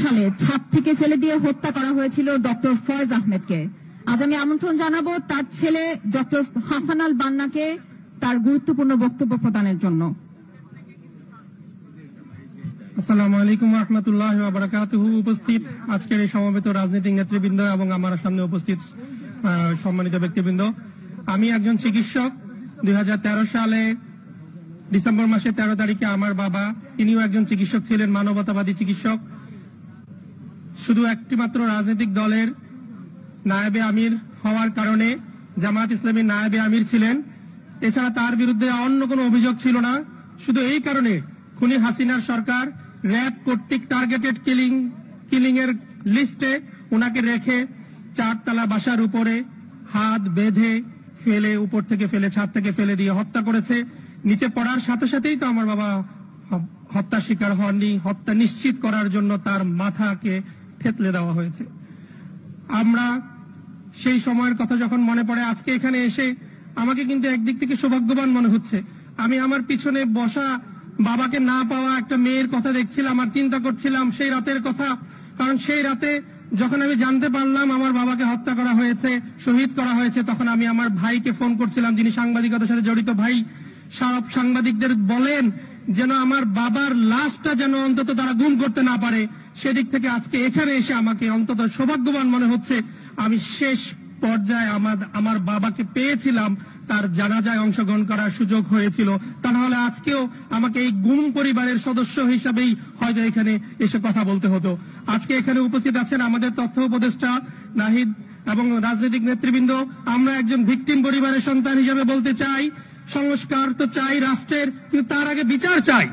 সালে ছাদ থেকে ফেলে দিয়ে হত্যা করা হয়েছিল ডক্টর ফয়েজ আহমেদকে। আজ আমি আমন্ত্রণ জানাবো তার ছেলে ডক্টর হাসান আল বান্নাকে তার গুরুত্বপূর্ণ বক্তব্য প্রদানের জন্য। আসসালামু আলাইকুম ওয়া রাহমাতুল্লাহি ওয়া বারাকাতুহু। উপস্থিত আজকের এই সমবেত রাজনৈতিক নেতৃবৃন্দ এবং আমার সামনে উপস্থিত সম্মানিত ব্যক্তিবৃন্দ, আমি একজন চিকিৎসক। 2013 সালে ডিসেম্বর মাসের 13 তারিখে আমার বাবা, তিনিও একজন চিকিৎসক ছিলেন, মানবতাবাদী চিকিৎসক। শুধু একটি মাত্র রাজনৈতিক দলের নায়েবে আমির হওয়ার কারণে জামায়াত ইসলামীর নায়েবে আমির ছিলেন, এছাড়া তার বিরুদ্ধে অন্য কোনো অভিযোগ ছিল না। শুধু এই কারণে খুনি হাসিনার সরকার র্যাব কর্তৃক টার্গেটেড কিলিং এর লিস্টে ওনাকে রেখে 4 তলা বাসার উপরে হাত বেঁধে ফেলে, উপর থেকে ফেলে, ছাদ থেকে ফেলে দিয়ে হত্যা করেছে। নিচে পড়ার সাথে সাথেই তো আমার বাবা হত্যা শিকার হননি, হত্যা নিশ্চিত করার জন্য তার মাথাকে থেতলে দেওয়া হয়েছে। আমরা সেই সময়ের কথা যখন মনে পড়ে, আজকে এখানে এসে আমাকে কিন্তু একদিক থেকে সৌভাগ্যবান মনে হচ্ছে। আমি আমার পিছনে বসা বাবাকে না পাওয়া একটা মেয়ের কথা দেখছিলাম আর চিন্তা করছিলাম সেই রাতের কথা। কারণ সেই রাতে যখন আমি জানতে পারলাম আমার বাবাকে হত্যা করা হয়েছে, শহীদ করা হয়েছে, তখন আমি আমার ভাইকে ফোন করছিলাম, যিনি সাংবাদিকতার সাথে জড়িত। ভাই, সব সাংবাদিকদের বলেন যেন আমার বাবার লাশটা যেন অন্তত তারা গুম করতে না পারে। সেদিক থেকে আজকে এখানে এসে আমাকে অন্তত সৌভাগ্যবান মনে হচ্ছে। আমি শেষ পর্যায়ে আমার বাবাকে পেয়েছিলাম, তার জানাজায় অংশগ্রহণ করার সুযোগ হয়েছিল। তা নাহলে আজকেও আমাকে এই গুম পরিবারের সদস্য হিসাবেই হয়তো এখানে এসে কথা বলতে হতো। আজকে এখানে উপস্থিত আছেন আমাদের তথ্য উপদেষ্টা নাহিদ এবং রাজনৈতিক নেতৃবৃন্দ। আমরা একজন ভিকটিম পরিবারের সন্তান হিসেবে বলতে চাই, সংস্কার তো চাই রাষ্ট্রের, কিন্তু তার আগে বিচার চাই।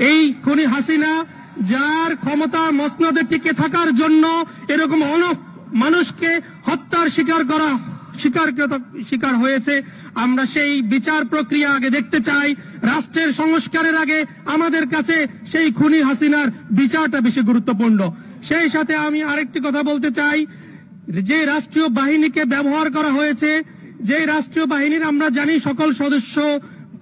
এই খুনি হাসিনা যার ক্ষমতা মসনদে টিকে থাকার জন্য এরকম অনেক মানুষকে হত্যার শিকার হয়েছে, আমরা সেই বিচার প্রক্রিয়া আগে দেখতে চাই। রাষ্ট্রের সংস্কারের আগে আমাদের কাছে সেই খুনি হাসিনার বিচারটা বেশি গুরুত্বপূর্ণ। সেই সাথে আমি আরেকটি কথা বলতে চাই, যে রাষ্ট্রীয় বাহিনীকে ব্যবহার করা হয়েছে, যে রাষ্ট্রীয় বাহিনীর আমরা জানি সকল সদস্য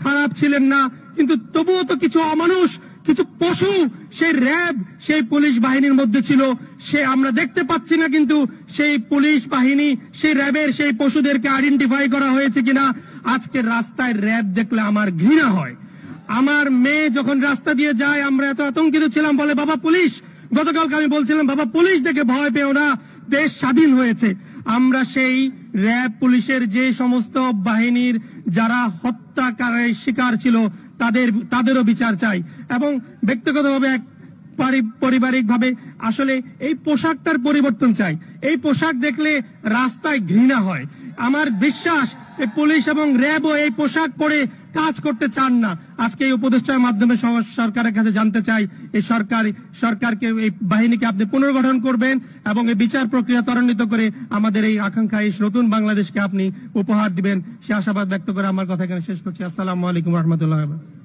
খারাপ ছিলেন না, কিন্তু তবুও তো কিছু অমানুষ, কিছু পশু সেই র্যাব, সেই পুলিশ বাহিনীর মধ্যে ছিল। সে আমরা দেখতে পাচ্ছি না, কিন্তু সেই পুলিশ বাহিনী, সেই র্যাবের সেই পশুদেরকে আইডেন্টিফাই করা হয়েছে কিনা। আজকের রাস্তায় র্যাব দেখলে আমার ঘৃণা হয়। আমার মেয়ে যখন রাস্তা দিয়ে যায় আমরা এত আতঙ্কিত ছিলাম, বলে বাবা পুলিশ। গতকালকে আমি বলছিলাম বাবা পুলিশ দেখে ভয় পেও না, দেশ স্বাধীন হয়েছে। আমরা সেই র্যাব পুলিশের যে সমস্ত বাহিনীর যারা হত্যাকারের শিকার ছিল তাদেরও বিচার চাই। এবং ব্যক্তিগতভাবে এক পারিবারিকভাবে আসলে এই পোশাকটার পরিবর্তন চাই। এই পোশাক দেখলে রাস্তায় ঘৃণা হয়। আমার বিশ্বাস এই পুলিশ এবং র্যাবও এই পোশাক পরে কাজ করতে চান না। আজকে এই উপদেষ্টার মাধ্যমে সরকারের কাছে জানতে চাই, এই সরকারকে, এই বাহিনীকে আপনি পুনর্গঠন করবেন এবং এই বিচার প্রক্রিয়া ত্বরান্বিত করে আমাদের এই আকাঙ্ক্ষা, এই নতুন বাংলাদেশকে আপনি উপহার দিবেন, সে আশাবাদ ব্যক্ত করে আমার কথা এখানে শেষ করছি। আসসালামু আলাইকুম ওয়া রাহমাতুল্লাহি ওয়া বারাকাতুহু।